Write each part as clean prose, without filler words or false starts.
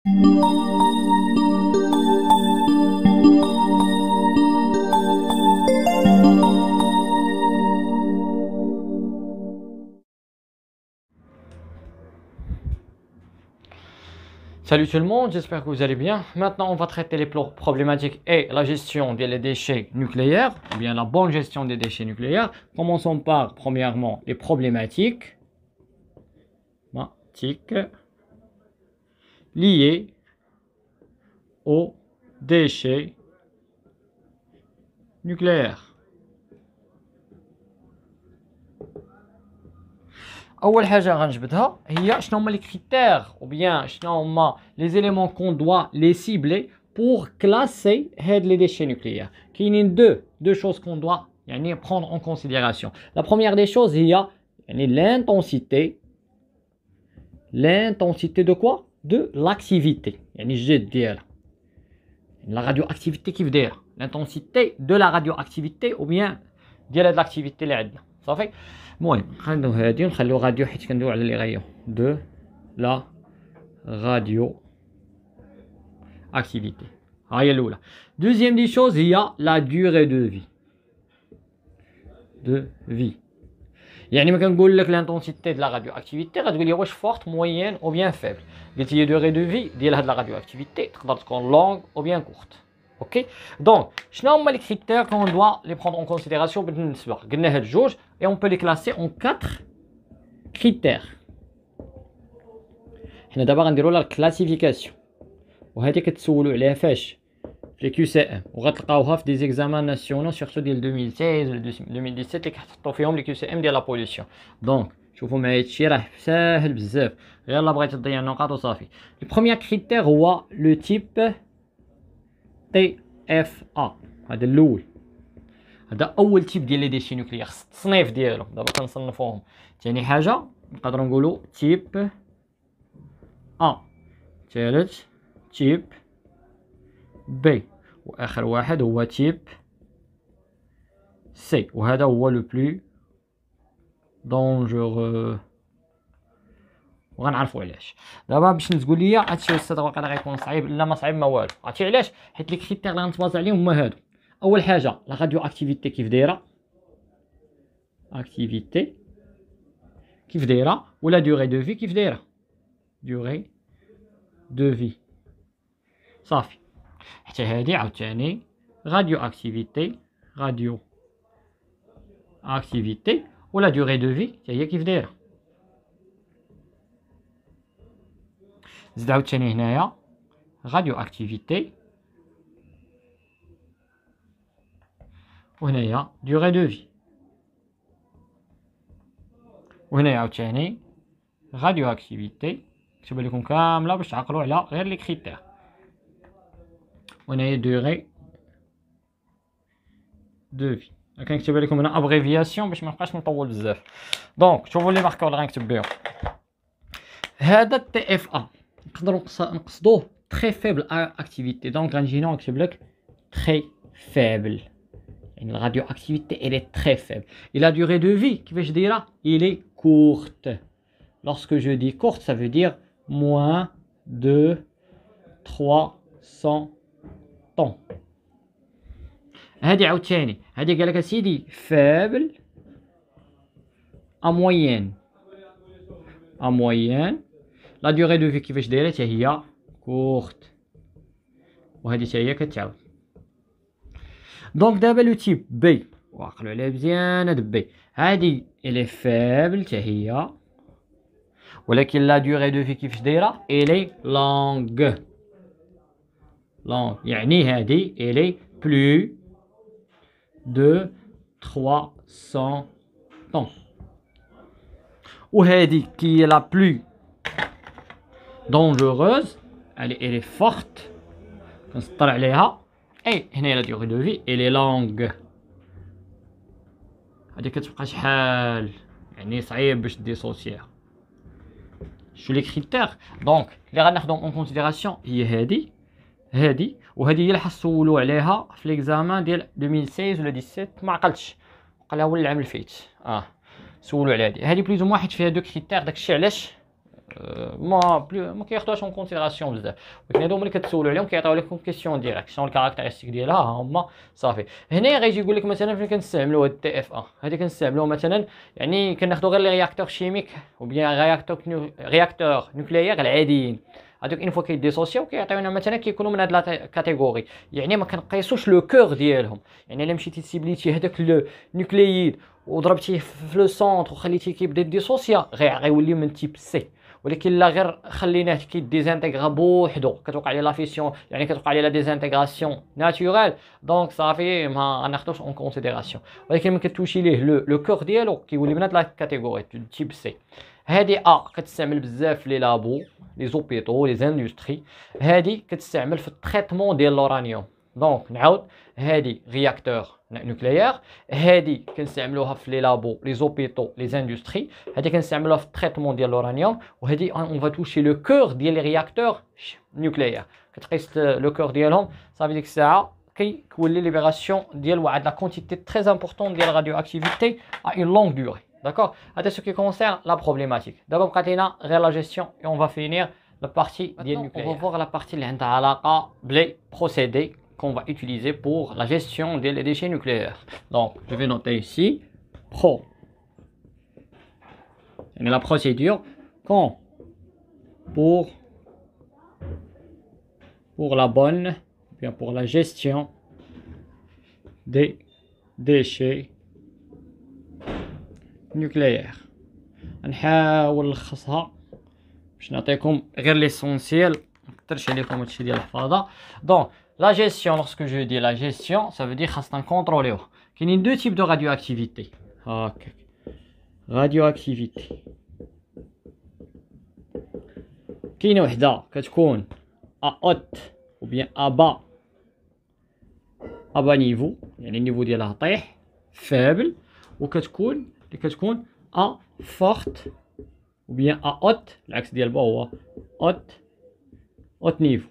Salut tout le monde, j'espère que vous allez bien. Maintenant, on va traiter les problématiques et la gestion des déchets nucléaires, ou bien la bonne gestion des déchets nucléaires. Commençons par, premièrement, les problématiques liées aux déchets nucléaires. اول حاجه غنجبدها هي شنو هما لي كريتير ou bien شنو هما les éléments qu'on doit les cibler pour classer هاد les déchets nucléaires. كاينين deux choses qu'on doit يعني prendre en considération. La première des choses هي يعني l'intensité de quoi? De l'activité. يعني الجد ديالها. La radioactivité كيف دايره؟ L'intensité de la radioactivité ou bien ديال هاد l'activité اللي عندنا. صافي؟ المهم نخليو هادي ونخليو غاديو حيت كندويو على لي غايون دو لا راديو اكتيفيتي. ها هي الاولى. دوزيام دي شوز هي لا دوري دو في يعني ما كنقول لك لانتونسيتي د لا راديو اكتيفيتي غتقول لي واش فورت موين او بيان فيبل. قلت لي دوري دو في ديال هاد لا راديو اكتيفيتي تقدر تكون لونغ او بيان كورت. اوكي دونك شنو هما لي كريتير كون دوا لي بروندر اون كونسيديراسيون بالنسبه قلنا هاد جوج et on peut les classer en 4 critères. حنا دابا غنديروا لا classification وهذه كتسولوا عليها فاش في كيو سي ام وغتلقاوها في دي زيكزامان ناسيونال سورتو ديال 2016 ولا 2017 اللي كيحطوا فيهم لي كيو سي ام ديال لا بوليسيون. دونك شوفوا معايا هادشي راه ساهل بزاف غير لا بغيتي تضيع النقاط وصافي. البروميير كريتير هو لو تيب تي اف ا. هذا الاول، هذا اول تيب ديال لي ديشي نوكليير التصنيف ديالهم. دابا كنصنفوهم. ثاني حاجه نقدروا نقولوا تيب ا. ثالث تيب بي، واخر واحد هو تيب سي، وهذا هو لو بلو دونجورو وغنعرفوا علاش. دابا باش تقول لي هادشي استاذ واقيلا غيكون صعيب، لا ما صعيب ما والو. عرفتي علاش؟ حيت لي كريتير اللي غنتبازا عليهم هما هادو. اول حاجه لا راديو اكتيفيتي كيف دايره، اكتيفيتي كيف دايره، ولا دوري دو في كيف دايره، دوري دو في. صافي. حتى هادي عاوتاني راديو اكتيفيتي ولا دوري دو في حتى هي كيف دايره. زيد عاوتاني هنايا راديو اكتيفيتي وهنايا دوري دو في، وهنايا عاوتاني راديو اكتيفيتي. نكتب لكم كامله باش تعقلوا على غير لي كريتير. وهنايا دوري دو في. كنكتب لكم هنا ابريفياسيون باش ما نبقاش نطول بزاف. دونك شوفوا لي ماركور اللي غنكتب بهم. هذا تي اف ا نقدروا نقصدوه تري فيبل اكتيفيتي. دونك غنجي هنا ونكتب لك تري فيبل، يعني la radioactivité elle est très faible. Et la durée de vie كيفاش دايره؟ il est courte. Lorsque je dis courte, ça veut dire moins de 300 ans. هادي عاوتاني هادي قال لك اسيدي faible en moyenne. La durée de vie كيفاش دايره؟ حتى هي courte، وهادي حتى هي كتعاود. دونك دابا لو تيب بي وعقلوا عليها مزيان. هاد بي هادي الي فابل حتى هي، ولكن لا دوري دو في كيفاش دايره؟ الي لونغ يعني هادي الي بلو دو 300 طون. وهادي كي لا بلو دونجوروز الي فورت كنسطر عليها. اي هنا لا ديغي دو في الي لونغ. هادي كتبقى شحال يعني صعيب باش ديسوسيها. شو لي كريتير دونك اللي غناخدهم اون كونسيديراسيون هي هادي وهادي هي اللي حسولوا عليها في ليكزامان ديال 2016 ولا 17 ما عقلتش، وقالها هو العام اللي فات سولوا على هادي بليز واحد فيها دو كريتير. داكشي علاش ما كياخدوهاش اون كونسيدراسيون بزاف، ولكن هادو ملي كتسولوا عليهم كيعطيو لكم كيسيون ديريكت شنو الكاركتيرستيك ديالها ها هما صافي. هنا غيجي يقول لك مثلا فين كنستعملوا هاد تي اف ا هادي كنستعملوه مثلا يعني كناخدو غير لي رياكتور شيميك او بيان رياكتور نوكليير العاديين، هادوك اون فوا كيديسوسياو كيعطيونا مثلا كيكونوا من هاد لا كاتيجوري، يعني ما كنقيسوش لو كور ديالهم، يعني الا مشيتي سيبليتي هذاك لو نوكلييد وضربتيه في لو سونتر وخليتيه كيبدا يديسوسيا غيولي من تيب سي، ولكن لا غير خليناه كيديزانتيغرا بوحدو كتوقع عليه لا فيسيون يعني كتوقع عليه لا ديزانتيغراسيون ناتوريل، دونك صافي ما ناخذوش اون كونسيديراسيون، ولكن ملي كتوشي ليه لو كور ديالو كيولي من هاد لا كاتيجوري تيب سي. هادي كتستعمل بزاف في لي لابو لي زوبيتو لي زاندستري، هادي كتستعمل في التريتمون ديال لورانيوم. دونك نعاود، هادي رياكتور نوكليير، هادي كنستعملوها في لي لابو لي زوبيتو لي زاندستري، هادي كنستعملوها في التريتمون ديال لورانيوم، وهادي اون فا توشي لو كور ديال لي رياكتور نوكليير، كتقيس لو كور ديالهم صافي ديك الساعه كيولي ليبراسيون ديال واحد لا كونتيتي تري امبورطون ديال راديو اكتيفيتي ا اون لونغ دوري. D'accord? C'est ce qui concerne la problématique. D'abord, on va la gestion et on va finir la partie nucléaire. On va voir la partie les procédés qu'on va utiliser pour la gestion des déchets nucléaires. Donc, je vais noter ici la procédure quand pour la bonne, bien pour la gestion des déchets nucléaire. نحاول نلخصها باش نعطيكم غير ليسونسيال، ما نكثرش عليكم هادشي ديال الحفاظه. دونك لا جيستيون، لوrsque je dis la gestion ça veut dire خاصنا نكونتروليوه. كاينين دو تيب دو راديو اكتيفيتي هاكاك، راديو اكتيفيتي كاينه وحده كتكون ا اوت او بيان ابا نيفو، يعني النيفو ديالها طيح فابل، وكتكون اللي كتكون ا فورت ou bien à haute، العكس ديال با هو haute niveau.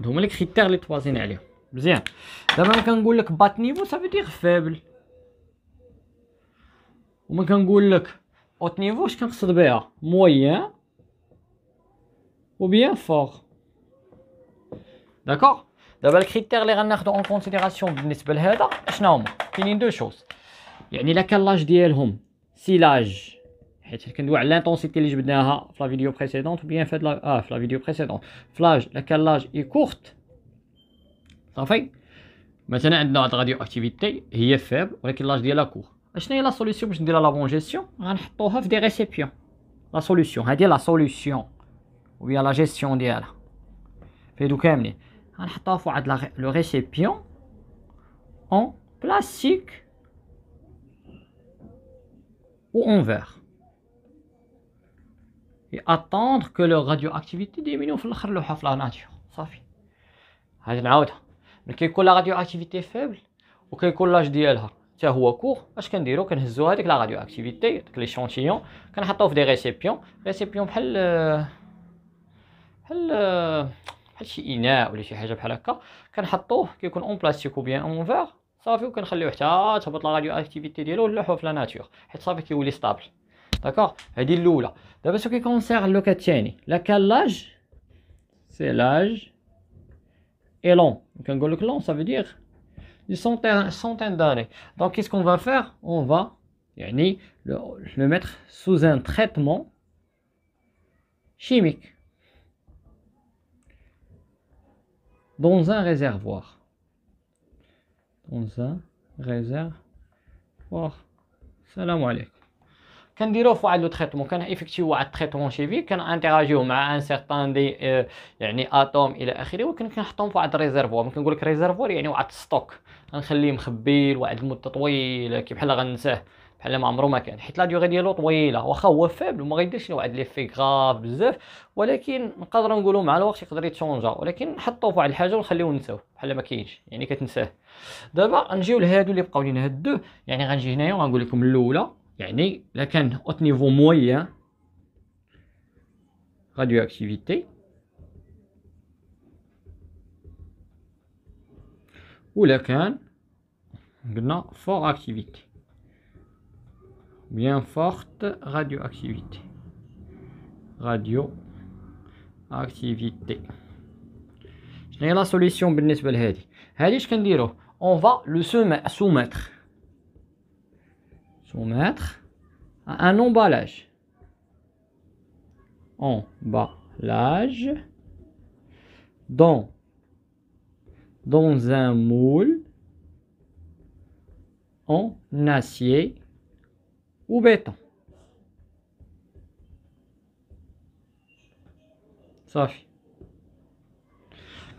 هما لي كريتير اللي توازين عليهم مزيان. دابا انا كنقول لك بات نيفو ça veut dire فابل، وما كنقول لك haute niveau اش كنقصد بها موين ou bien fort. داكوغ. دابا الكريتير اللي غناخدو اون كونسيديراسيون بالنسبه لهذا شنو هما؟ كاينين دو شوز، يعني الا كان لاج ديالهم سي لاج، حيت كندوي على لانتونسيتي اللي جبدناها في لا فيديو بريسيدونت بيان في في لا فيديو بريسيدونت، في لاج الا كان لاج اي كورت صافي. مثلا عندنا واحد راديو اكتيفيتي هي فيبل ولكن لاج ديالها كور، اشنو هي لا سوليسيون باش نديرها لا بون جيستيون؟ غنحطوها في دي ريسيبيون. لا سوليسيون هادي لا سوليسيون و بيان لا جيستيون ديالها في هادو كاملين غنحطوها في واحد لو ريسيبيون اون بلاستيك ou en verre et attendre que leur radioactivité diminue في الاخر لوحه في لا ناتور صافي. هادي نعاودها، ملي كيكون لا راديواكتيفيتي فيبل وكيكون لاج ديالها حتى هو كور، اش كنديرو؟ كنهزو هذيك لا راديواكتيفيتي داك لي شونتيون كنحطوه في دي ريسيبيون بحال شي اناء ولا شي حاجه بحال هكا، كنحطوه كيكون اون بلاستيك او بيان اون فير صافي، وكنخليوه حتى تهبط لا راديو اكتيفيتي ديالو ونلوحوه في لا ناتور حيت صافي كيولي ستابل. داكوغ. هادي الاولى. دابا سو كي كونسيرن لو كا الثاني، لا كان لاج سي لاج اي لون، كنقول لك لون سا فو دير دي سونتين داني. دونك كيس كون فا فير؟ اون فا يعني لو ميتر سوز ان تريتمون chimique dans un réservoir. السلام عليكم. كنديروه في واحد لو تريتمون، كان افيكتيو واحد تريتمون شيفيك، كنانتيراجيو مع ان سيغتان دي يعني اتوم الى اخره، ولكن كنحطهم في واحد الريزيرفوار. كنقول لك ريزيرفوار يعني واحد ستوك غنخليه مخبي لواحد المده طويله كي بحال غنساه بحال ما عمرو ما كان، حيت لا ديوغي ديالو طويله، واخا هو فابل وما غيديرش واحد ليفي غاف بزاف، ولكن نقدروا نقولوا مع الوقت يقدر يتشونجا، ولكن نحطوه في واحد الحاجه ونخليوه نساو بحال ما كاينش، يعني كتنساه. دابا نجيو لهادو اللي بقاو لينا هاد دو، يعني غنجي هنايا وغنقول لكم الاولى، يعني لا كان اوت نيفو موين راديو اكتيفيتي ولا كان قلنا فور اكتيفيتي bien forte radioactivité. Radioactivité. شنو هي لا سوليسيون بالنسبه لهذه؟ هذه اش كنديروه؟ on va le soumettre à un emballage dans un moule en acier ou béton. صافي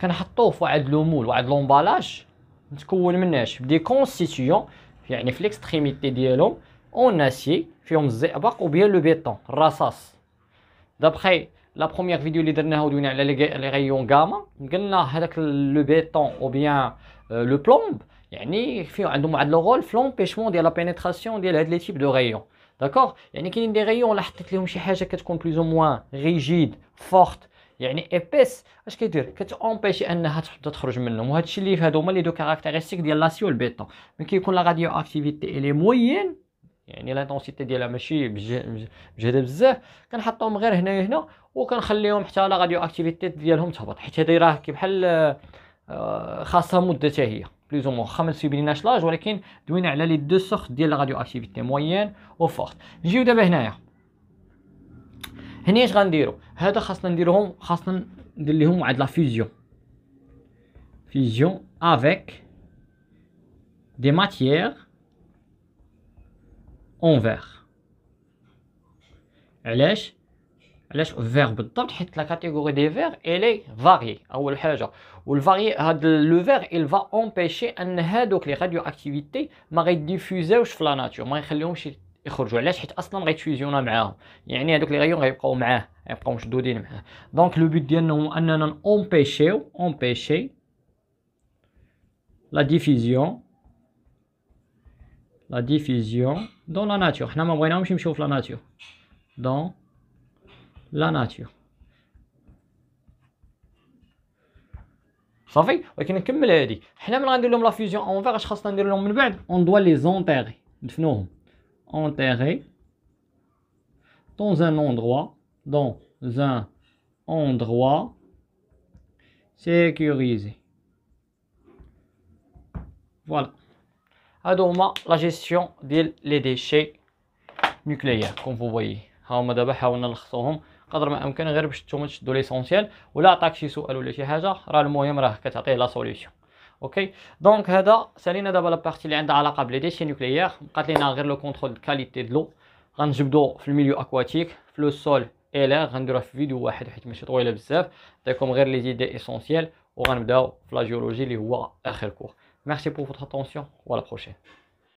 كنحطوه في واحد لو مول واحد لومبالاج متكون من اش دي كونستيتيون يعني في ليكستريميتي ديالهم اون اسيي فيهم الزئبق وبيان لو بيطون الرصاص. دابخي لا بروميير فيديو اللي درناها ودوينا على لي غيون غاما قلنا هذاك لو بيطون او بيان لو بلومب يعني فيه عندهم واحد لو رول في لومبيشمون ديال لا بينيتراسيون ديال هاد لي تيب دو غيون. داكوغ يعني كاينين دي غيون لا حطيت لهم شي حاجه كتكون بلوز او موان ريجيد فورت يعني ايبيس اش كيدير كتامبيشي انها تبدا تخرج منهم. وهذا الشيء اللي هادو هما لي دو كاركتيرستيك ديال لاسيو والبيطون. ملي كيكون لا راديو اكتيفيتي الي موين يعني لانتونسيتي ديالها ماشي بجهده بزاف كنحطهم غير هنا وكنخليهم حتى لا راديو اكتيفيتي ديالهم تهبط حيت هذه راه كي بحال خاصها مده حتى هي بلوز او مون. واخا ما تبيناش لاج ولكن دوينا على لي دو سورت ديال لا راديو اكتيفيتي موين و فورت. نجيو دابا هنايا هني اش غنديرو؟ هذا خاصنا ندير لهم واحد لا فيزيون افيك دي ماتيير اون فير. علاش فير بالضبط؟ حيت لا كاتيجوري دي فير الي فاريي اول حاجه والفاريي هاد لو فير il va empêcher ان هادوك لي راديو اكتيفيتي ما غيديفوزاوش في لا ناتور ما يخليهمش يخرجوا. علاش؟ حيت اصلا غيتفيزيونا معاهم يعني هذوك لي غيون غيبقاو معاه غيبقاو مشدودين معاه. دونك لو بوت ديالنا هو اننا امبيشي لا ديفيزيون دون لا ناتور. حنا ما بغيناهمش يمشيو في لا ناتور دون لا ناتور صافي. ولكن نكمل هادي حنا ملي غندير لهم لا فيزيون اون فيغ اش خاصنا ندير لهم من بعد؟ اون دوا لي زونتيغي ندفنوهم enterrés dans un endroit sécurisé. Voilà. هادو هما لا جيستيون ديال لي ديشي نوكليير كوم فو فويي. ها هما دابا حاولنا نلخصوهم قدر ما امكن غير باش نتوما تشدوا ليسونسيال ولا عطاك شي سؤال ولا شي حاجه راه المهم راه كتعطيه لا سوليوشن. اوكي دونك هذا سالينا دابا لا بارتي اللي عندها علاقه بلي ديشي نوكليير. بقات لينا غير لو كونترول دو كاليتي دلو غنجبدو في الميليو اكواتيك في لو سول اي لير غنديروها في فيديو واحد حيت ماشي طويله بزاف داكم غير لي زيدي اسونسيال وغنبداو في لا جيولوجي اللي هو اخر كور. ميرسي بور فوتر اتونسيون و لا بروشين.